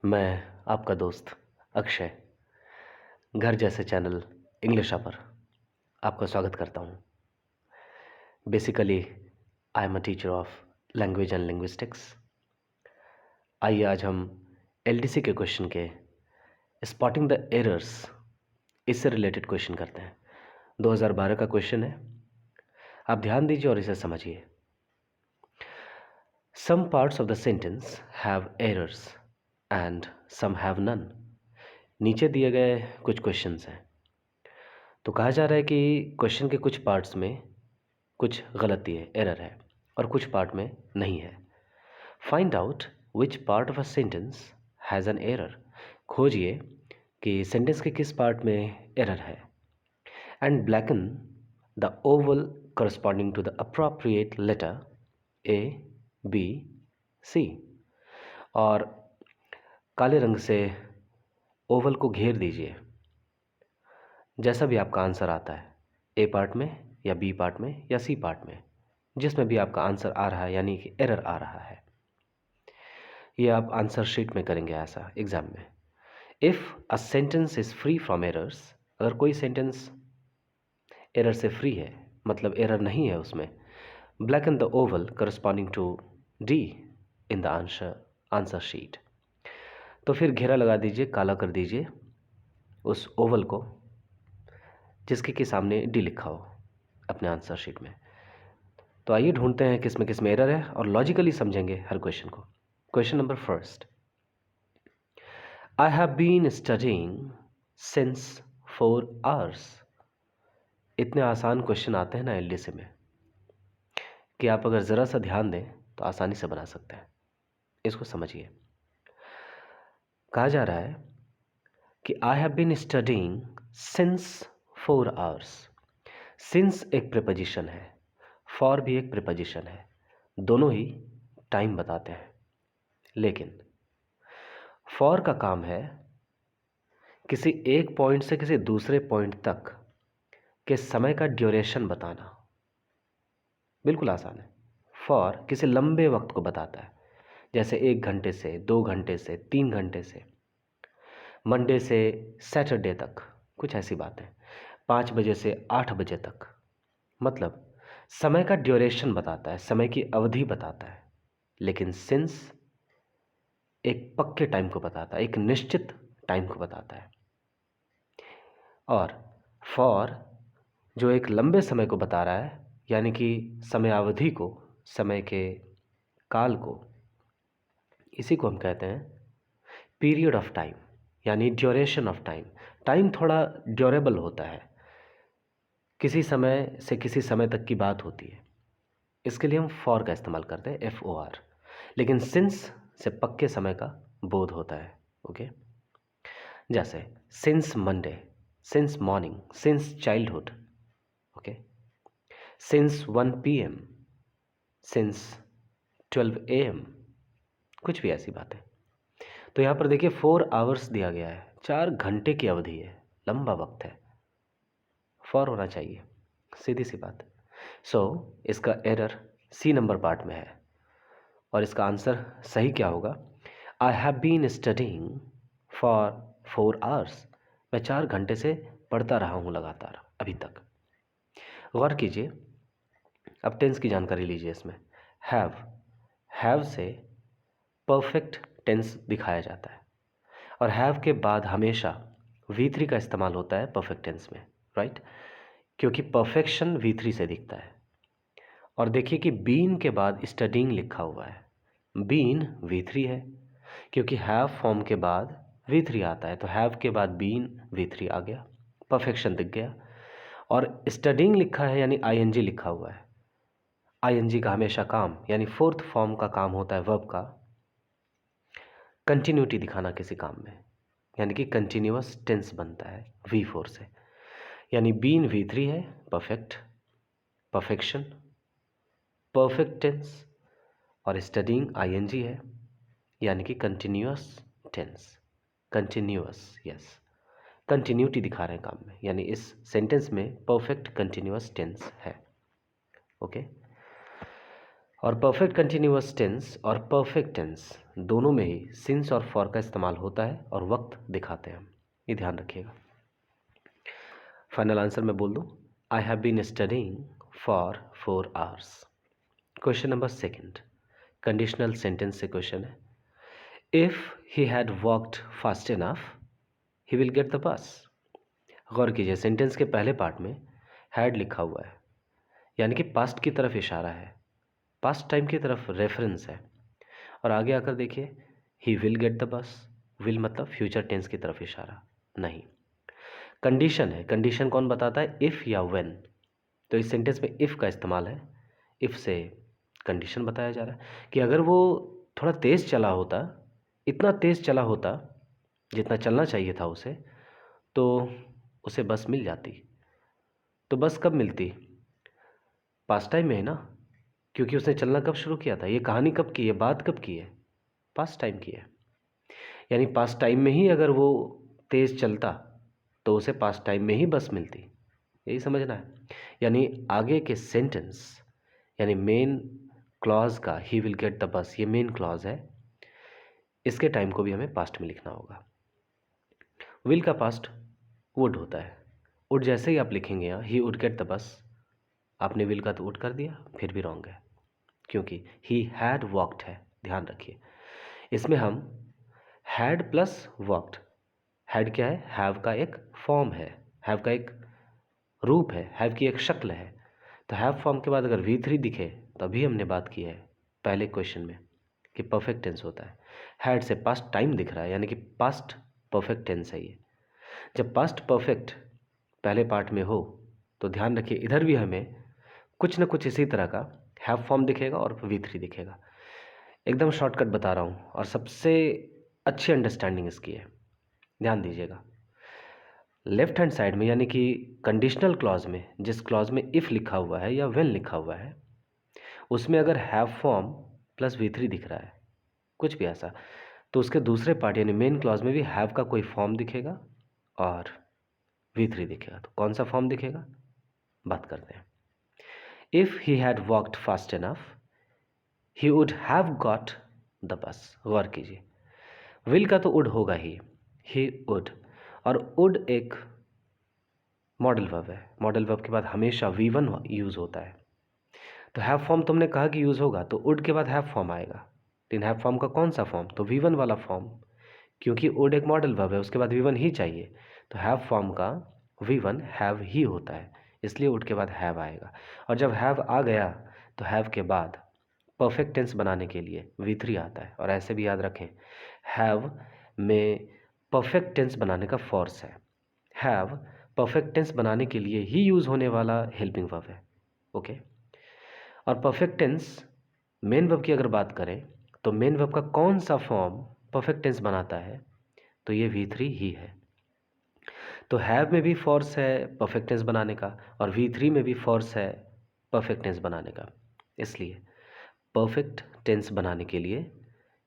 मैं आपका दोस्त अक्षय घर जैसे चैनल इंग्लिशा पर आपका स्वागत करता हूँ। Basically I am a teacher of language and linguistics. आइए आज हम एलडीसी के क्वेश्चन के स्पॉटिंग द एरर्स इससे रिलेटेड क्वेश्चन करते हैं। 2012 का क्वेश्चन है, आप ध्यान दीजिए और इसे समझिए। Some parts of the sentence have errors and some have none. नीचे दिए गए कुछ क्वेश्चंस हैं, तो कहा जा रहा है कि क्वेश्चन के कुछ पार्ट्स में कुछ गलती है, एरर है, और कुछ पार्ट में नहीं है। Find out which part of a sentence has an error. खोजिए कि सेंटेंस के किस पार्ट में एरर है। And blacken the oval corresponding to the appropriate letter A B C. और काले रंग से ओवल को घेर दीजिए, जैसा भी आपका आंसर आता है, ए पार्ट में या बी पार्ट में या सी पार्ट में, जिसमें भी आपका आंसर आ रहा है यानी कि एरर आ रहा है। ये आप आंसर शीट में करेंगे ऐसा एग्जाम में। If a sentence is free from errors, अगर कोई सेंटेंस एरर से फ्री है, मतलब एरर नहीं है उसमें, blacken the oval corresponding to D in the answer sheet. तो फिर घेरा लगा दीजिए, काला कर दीजिए उस ओवल को जिसके के सामने डी लिखा हो अपने आंसर शीट में। तो आइए ढूंढते हैं किस में एरर है और लॉजिकली समझेंगे हर क्वेश्चन को। Question number first, I have been studying since 4 hours. इतने आसान क्वेश्चन आते हैं ना एलडीसी में कि आप अगर ज़रा सा ध्यान दें तो आसानी से बना सकते हैं। इसको समझिए। कहा जा रहा है कि I have been studying since 4 hours. Since एक प्रीपोजिशन है, फॉर भी एक प्रीपोजिशन है, दोनों ही टाइम बताते हैं। लेकिन फॉर का काम है किसी एक पॉइंट से किसी दूसरे पॉइंट तक के समय का ड्यूरेशन बताना। बिल्कुल आसान है। फॉर किसी लंबे वक्त को बताता है, जैसे 1 घंटे से, 2 घंटे से, 3 घंटे से, मंडे से सैटरडे तक, कुछ ऐसी बातें, 5 बजे से 8 बजे तक। मतलब समय का ड्यूरेशन बताता है, समय की अवधि बताता है। लेकिन सिंस एक पक्के टाइम को बताता है, एक निश्चित टाइम को बताता है। और फॉर जो एक लंबे समय को बता रहा है, यानी कि समय अवधि को, समय के काल को, इसी को हम कहते हैं पीरियड ऑफ टाइम, यानी ड्यूरेशन ऑफ टाइम। टाइम थोड़ा ड्यूरेबल होता है, किसी समय से किसी समय तक की बात होती है, इसके लिए हम फॉर का इस्तेमाल करते हैं, FOR। लेकिन सिंस से पक्के समय का बोध होता है। ओके, जैसे since Monday, since morning, since childhood. Okay, since 1 PM, since 12 AM, कुछ भी ऐसी बात है। तो यहाँ पर देखिए 4 आवर्स दिया गया है, 4 घंटे की अवधि है, लंबा वक्त है, फॉर होना चाहिए, सीधी सी बात। सो इसका एरर सी नंबर पार्ट में है और इसका आंसर सही क्या होगा? I have been studying for 4 hours. मैं 4 घंटे से पढ़ता रहा हूँ लगातार अभी तक। गौर कीजिए, अब टेंस की जानकारी लीजिए इसमें। हैव से परफेक्ट टेंस दिखाया जाता है और हैव के बाद हमेशा V3 का इस्तेमाल होता है परफेक्ट टेंस में, राइट? क्योंकि परफेक्शन V3 से दिखता है। और देखिए कि बीन के बाद स्टडिंग लिखा हुआ है, बीन V3 है, क्योंकि हैव फॉर्म के बाद V3 आता है, तो हैव के बाद बीन V3 आ गया, परफेक्शन दिख गया। और स्टडिंग लिखा है यानी ING लिखा हुआ है। ING का हमेशा काम यानी फोर्थ फॉर्म का काम होता है वर्ब का कंटिन्यूटी दिखाना किसी काम में, यानी कि कंटिन्यूअस टेंस बनता है V4 से। यानी बीन V3 है, परफेक्ट, परफेक्शन, परफेक्ट टेंस, और स्टडिंग ING है, यानी कि continuous tense, continuous, yes, continuity दिखा रहे हैं काम में, यानी इस सेंटेंस में परफेक्ट कंटिन्यूअस टेंस है। ओके, और परफेक्ट कंटिन्यूअस टेंस और परफेक्ट टेंस दोनों में ही सिंस और फॉर का इस्तेमाल होता है और वक्त दिखाते हैं हम, ये ध्यान रखिएगा। फाइनल आंसर मैं बोल दूं, I have been studying for 4 hours. Question number second, conditional sentence से क्वेश्चन है। If he had walked fast enough he will get the bus. गौर कीजिए, सेंटेंस के पहले पार्ट में हैड लिखा हुआ है, यानी कि पास्ट की तरफ इशारा है, पास्ट टाइम की तरफ रेफरेंस है। और आगे आकर देखिए, ही विल गेट द बस, विल मतलब फ्यूचर टेंस की तरफ इशारा नहीं। कंडीशन है, कंडीशन कौन बताता है, इफ़ या व्हेन। तो इस सेंटेंस में इफ़ का इस्तेमाल है, इफ़ से कंडीशन बताया जा रहा है कि अगर वो थोड़ा तेज़ चला होता, इतना तेज़ चला होता जितना चलना चाहिए था उसे, तो उसे बस मिल जाती। तो बस कब मिलती, पास्ट टाइम में है ना, क्योंकि उसने चलना कब शुरू किया था, ये कहानी कब की है, बात कब की है, पास्ट टाइम की है। यानी पास्ट टाइम में ही अगर वो तेज़ चलता तो उसे पास्ट टाइम में ही बस मिलती, यही समझना है। यानी आगे के सेंटेंस, यानी मेन क्लॉज का ही विल गेट द बस, ये मेन क्लॉज है, इसके टाइम को भी हमें पास्ट में लिखना होगा। विल का पास्ट वुड होता है, वुड जैसे ही आप लिखेंगे यहाँ ही वुड गेट द बस, आपने विल का तो वुड कर दिया, फिर भी रॉन्ग है, क्योंकि ही हैड वॉकड है। ध्यान रखिए, इसमें हम हैड प्लस वॉकड, हैड क्या है, हैव का एक फॉर्म है, हैव का एक रूप है, हैव की एक शक्ल है। तो हैव फॉर्म के बाद अगर V3 दिखे, तभी हमने बात की है पहले क्वेश्चन में कि परफेक्ट टेंस होता है। हैड से पास्ट टाइम दिख रहा है, यानी कि पास्ट परफेक्ट टेंस है ये। जब पास्ट परफेक्ट पहले पार्ट में हो तो ध्यान रखिए इधर भी हमें कुछ न कुछ इसी तरह का हैव फॉर्म दिखेगा और V3 दिखेगा। एकदम शॉर्टकट बता रहा हूँ और सबसे अच्छी अंडरस्टैंडिंग इसकी है, ध्यान दीजिएगा। लेफ्ट हैंड साइड में, यानी कि कंडीशनल क्लॉज में, जिस क्लॉज में इफ़ लिखा हुआ है या व्हेन लिखा हुआ है, उसमें अगर हैव फॉर्म प्लस V3 दिख रहा है, कुछ भी ऐसा, तो उसके दूसरे पार्ट यानी मेन क्लॉज में भी हैव का कोई फॉर्म दिखेगा और V3 दिखेगा। तो कौन सा फॉर्म दिखेगा, बात करते हैं। If he had walked fast enough he would have got the bus. गौर कीजिए, विल का तो वुड होगा ही वुड, और वुड एक मॉडल वर्ब है, मॉडल वर्ब के बाद हमेशा V1 यूज़ होता है। तो हैव फॉर्म तुमने कहा कि यूज़ होगा, तो वुड के बाद हैव फॉर्म आएगा, लेकिन हैव फॉर्म का कौन सा फॉर्म, तो V1 वाला फॉर्म, क्योंकि वुड एक मॉडल वर्ब है, उसके बाद V1 ही चाहिए। तो हैव फॉर्म का V1 हैव ही होता है, इसलिए वुड के बाद हैव आएगा। और जब हैव आ गया तो हैव के बाद परफेक्ट टेंस बनाने के लिए V3 आता है। और ऐसे भी याद रखें, हैव में परफेक्ट टेंस बनाने का फोर्स है, हैव परफेक्ट टेंस बनाने के लिए ही यूज़ होने वाला हेल्पिंग वर्ब है। ओके, और परफेक्ट टेंस मेन वर्ब की अगर बात करें तो मेन वर्ब का कौन सा फॉर्म परफेक्ट टेंस बनाता है, तो ये V3 ही है। तो हैव में भी फोर्स है परफेक्ट टेंस बनाने का और V3 में भी फोर्स है परफेक्ट टेंस बनाने का, इसलिए परफेक्ट टेंस बनाने के लिए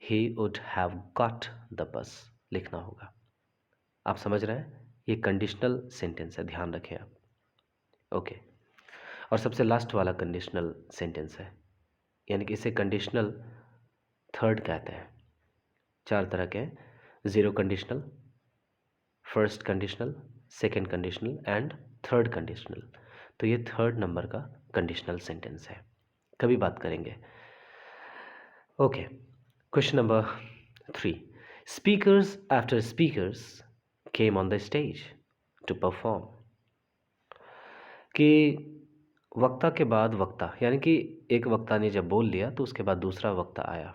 ही वुड हैव गॉट द बस लिखना होगा। आप समझ रहे हैं, ये कंडीशनल सेंटेंस है, ध्यान रखें आप। ओके, और सबसे लास्ट वाला कंडीशनल सेंटेंस है, यानी कि इसे कंडीशनल थर्ड कहते हैं। 4 तरह के, zero conditional, first conditional, second conditional and third conditional. तो ये थर्ड नंबर का कंडीशनल सेंटेंस है, कभी बात करेंगे। Okay, question number 3, speakers after speakers came on the stage to perform. कि वक्ता के बाद वक्ता, यानी कि एक वक्ता ने जब बोल लिया तो उसके बाद दूसरा वक्ता आया,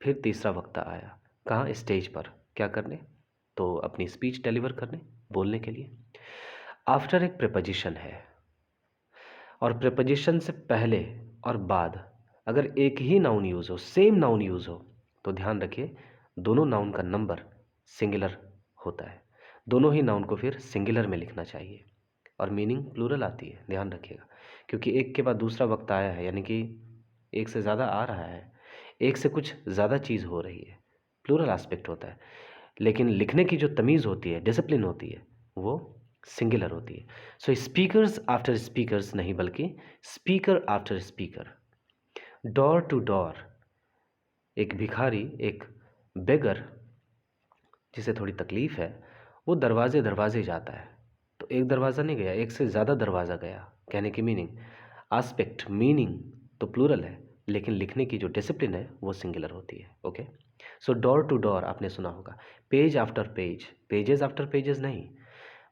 फिर तीसरा वक्ता आया, कहाँ, स्टेज पर, क्या करने, तो अपनी स्पीच डिलीवर करने, बोलने के लिए। आफ्टर एक प्रीपोजिशन है, और प्रीपोजिशन से पहले और बाद अगर एक ही नाउन यूज़ हो, सेम नाउन यूज़ हो, तो ध्यान रखिए दोनों नाउन का नंबर सिंगुलर होता है, दोनों ही नाउन को फिर सिंगुलर में लिखना चाहिए, और मीनिंग प्लूरल आती है, ध्यान रखिएगा। क्योंकि एक के बाद दूसरा वक्त आया है, यानी कि एक से ज़्यादा आ रहा है, एक से कुछ ज़्यादा चीज़ हो रही है, प्लूरल एस्पेक्ट होता है। लेकिन लिखने की जो तमीज़ होती है, डिसिप्लिन होती है, वो सिंगुलर होती है। सो स्पीकर्स आफ्टर स्पीकर्स नहीं, बल्कि speaker after speaker. Door to door, एक भिखारी, एक बेगर जिसे थोड़ी तकलीफ है, वो दरवाजे दरवाजे जाता है। तो एक दरवाज़ा नहीं गया, एक से ज़्यादा दरवाज़ा गया। कहने की मीनिंग, आस्पेक्ट, मीनिंग तो प्लूरल है, लेकिन लिखने की जो डिसिप्लिन है वो सिंगुलर होती है। Okay, so door to door आपने सुना होगा, page after page, pages after pages नहीं।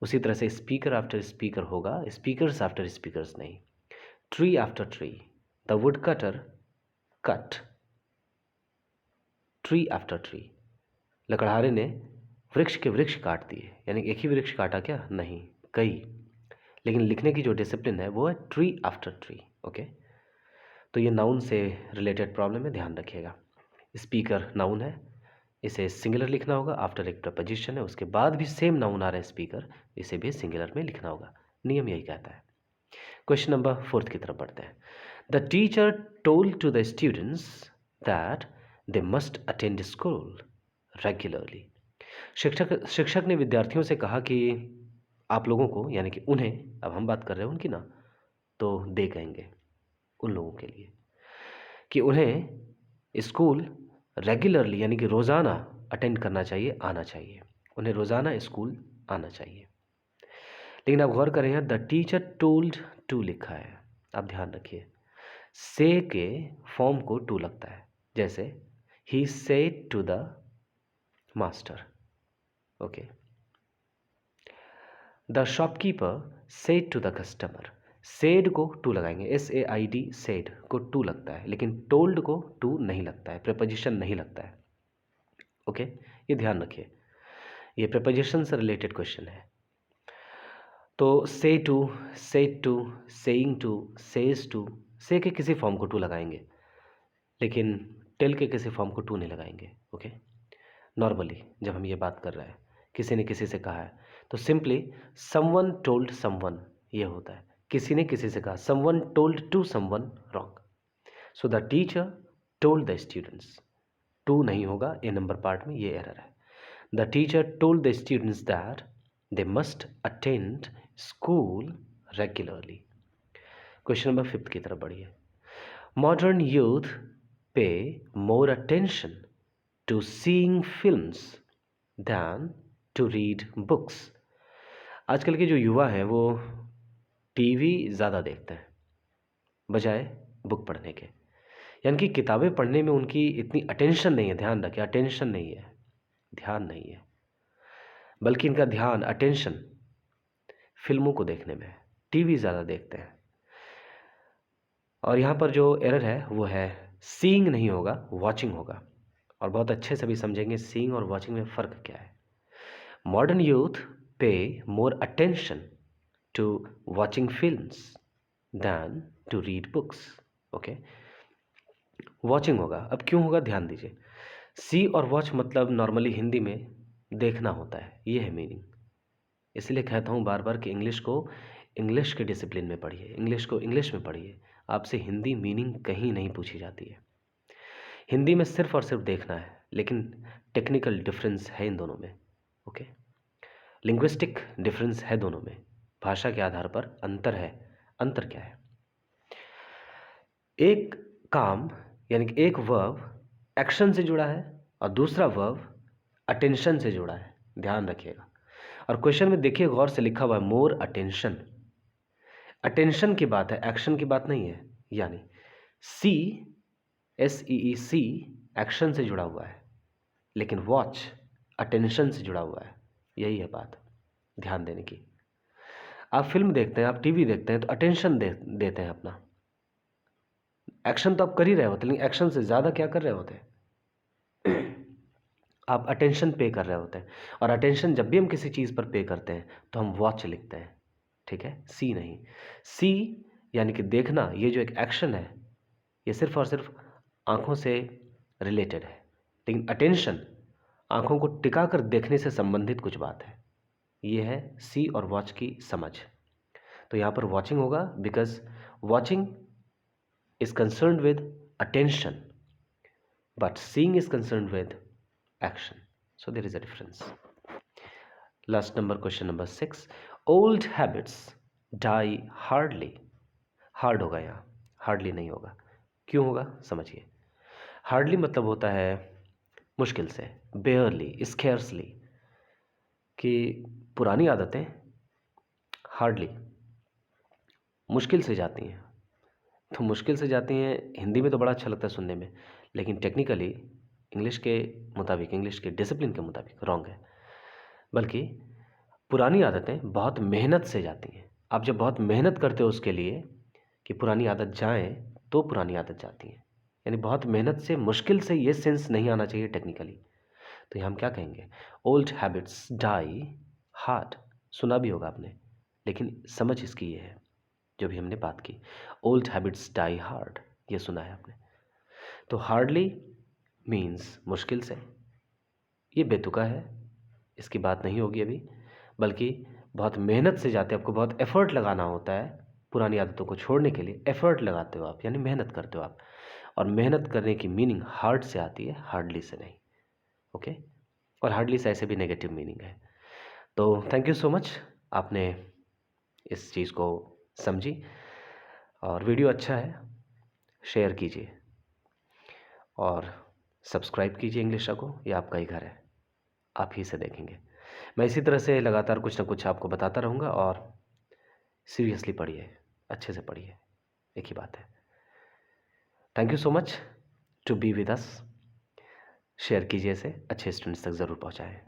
उसी तरह से स्पीकर आफ्टर स्पीकर होगा, स्पीकर्स आफ्टर स्पीकर्स नहीं। Tree after tree, the wood cutter cut tree after tree, लकड़हारे ने वृक्ष के वृक्ष काट दिए। यानी एक ही वृक्ष काटा क्या? नहीं, कई। लेकिन लिखने की जो डिसिप्लिन है वो है ट्री आफ्टर ट्री। ओके, तो ये नाउन से रिलेटेड प्रॉब्लम है, ध्यान रखिएगा। स्पीकर नाउन है, इसे सिंगुलर लिखना होगा, आफ्टर एक प्रपोजिशन है, उसके बाद भी सेम नाउन आ रहा है स्पीकर, इसे भी सिंगुलर में लिखना होगा। नियम यही कहता है। क्वेश्चन नंबर 4 की तरफ बढ़ते हैं। The teacher told to the students that they must attend school regularly. शिक्षक ने विद्यार्थियों से कहा कि आप लोगों को, यानी कि उन्हें, अब हम बात कर रहे हैं उनकी ना, तो दे कहेंगे उन लोगों के लिए, कि उन्हें स्कूल रेगुलरली यानी कि रोज़ाना अटेंड करना चाहिए, आना चाहिए। उन्हें रोज़ाना स्कूल आना चाहिए। लेकिन आप गौर करें, यहाँ द टीचर टोल्ड टू लिखा है। आप ध्यान रखिए, से के फॉर्म को टू लगता है। जैसे ही said to the master. Okay, the shopkeeper said to the customer. Said को टू लगाएंगे, SAID, सेड को टू लगता है, लेकिन टोल्ड को टू नहीं लगता है, प्रेपोजिशन नहीं लगता है। ओके, ये ध्यान रखिए, ये प्रेपोजिशन से रिलेटेड क्वेश्चन है। तो say to, said to, saying to, says to, से के किसी फॉर्म को टू लगाएंगे, लेकिन टेल के किसी फॉर्म को टू नहीं लगाएंगे। ओके, नॉर्मली जब हम ये बात कर रहे हैं, किसी ने किसी से कहा है, तो सिंपली समवन टोल्ड समवन ये होता है। किसी ने किसी से कहा, someone told to someone, wrong. So the teacher told the students, to नहीं होगा, ए नंबर पार्ट में ये एरर है। The teacher told the students that they must attend school regularly. Question number 5 की तरफ बढ़िए। Modern youth pay more attention to seeing films than to read books. आजकल के जो युवा हैं वो टीवी ज़्यादा देखते हैं बजाय बुक पढ़ने के। यानी कि किताबें पढ़ने में उनकी इतनी अटेंशन नहीं है। ध्यान रखें, अटेंशन नहीं है, ध्यान नहीं है, बल्कि इनका ध्यान, अटेंशन फिल्मों को देखने में है। टीवी ज़्यादा देखते हैं। और यहाँ पर जो एरर है वो है सीइंग नहीं होगा, वॉचिंग होगा। और बहुत अच्छे से भी समझेंगे सीइंग और वॉचिंग में फ़र्क क्या है। Modern youth pay more attention to watching films than to read books. Okay, watching होगा। अब क्यों होगा, ध्यान दीजिए। सी और वॉच मतलब नॉर्मली हिंदी में देखना होता है, ये है मीनिंग। इसलिए कहता हूँ बार बार कि इंग्लिश को इंग्लिश के डिसिप्लिन में पढ़िए, इंग्लिश को इंग्लिश में पढ़िए। आपसे हिंदी मीनिंग कहीं नहीं पूछी जाती है। हिंदी में सिर्फ और सिर्फ देखना है, लेकिन टेक्निकल डिफरेंस है इन दोनों में। ओके, लिंग्विस्टिक डिफरेंस है दोनों में, भाषा के आधार पर अंतर है। अंतर क्या है? एक काम यानी कि एक वर्ब एक्शन से जुड़ा है और दूसरा वर्ब अटेंशन से जुड़ा है, ध्यान रखिएगा। और क्वेश्चन में देखिए गौर से, लिखा हुआ है मोर अटेंशन। अटेंशन की बात है, एक्शन की बात नहीं है। यानी SEEC एक्शन से जुड़ा हुआ है, लेकिन वॉच अटेंशन से जुड़ा हुआ है। यही है बात ध्यान देने की। आप फिल्म देखते हैं, आप टीवी देखते हैं, तो अटेंशन देते हैं अपना। एक्शन तो आप कर ही रहे होते हैं, लेकिन एक्शन से ज़्यादा क्या कर रहे होते हैं? आप अटेंशन पे कर रहे होते हैं। और अटेंशन जब भी हम किसी चीज़ पर पे करते हैं तो हम वॉच लिखते हैं, ठीक है, सी नहीं। सी यानी कि देखना, ये जो एक एक्शन है ये सिर्फ और सिर्फ आँखों से रिलेटेड है, लेकिन अटेंशन आँखों को टिका कर देखने से संबंधित कुछ बात है। ये है सी और वॉच की समझ। तो यहाँ पर वॉचिंग होगा, because watching is concerned with attention, but seeing is concerned with action. So there is a difference. Last number, question number 6. Old habits die hardly. Hard होगा यहाँ, hardly नहीं होगा, क्यों होगा समझिए। हार्डली मतलब होता है मुश्किल से, बेयरली, स्केर्सली, कि पुरानी आदतें हार्डली मुश्किल से जाती हैं। तो मुश्किल से जाती हैं हिंदी में तो बड़ा अच्छा लगता है सुनने में, लेकिन टेक्निकली इंग्लिश के मुताबिक, इंग्लिश के डिसिप्लिन के मुताबिक रॉन्ग है। बल्कि पुरानी आदतें बहुत मेहनत से जाती हैं। आप जब बहुत मेहनत करते हो उसके लिए कि पुरानी आदत जाए, तो पुरानी आदत जाती है। यानी बहुत मेहनत से, मुश्किल से, ये सेंस नहीं आना चाहिए टेक्निकली। तो यहाँ हम क्या कहेंगे, ओल्ड हैबिट्स डाई हार्ड। सुना भी होगा आपने, लेकिन समझ इसकी ये है जो भी हमने बात की, ओल्ड हैबिट्स डाई हार्ड, ये सुना है आपने। तो हार्डली मीन्स मुश्किल से, ये बेतुका है, इसकी बात नहीं होगी अभी। बल्कि बहुत मेहनत से जाते हैं, आपको बहुत एफर्ट लगाना होता है पुरानी आदतों को छोड़ने के लिए। एफर्ट लगाते हो आप, यानी मेहनत करते हो आप, और मेहनत करने की मीनिंग हार्ड से आती है, हार्डली से नहीं। ओके। और हार्डली से ऐसे भी नेगेटिव मीनिंग है। तो थैंक यू सो मच, आपने इस चीज़ को समझी। और वीडियो अच्छा है, शेयर कीजिए और सब्सक्राइब कीजिए इंग्लिशा को। ये आपका ही घर है, आप ही से देखेंगे। मैं इसी तरह से लगातार कुछ ना कुछ आपको बताता रहूँगा। और सीरियसली पढ़िए, अच्छे से पढ़िए, एक ही बात है। Thank you so much to be with us. Share कीजिए, इसे अच्छे स्टूडेंट्स तक ज़रूर पहुँचाएँ।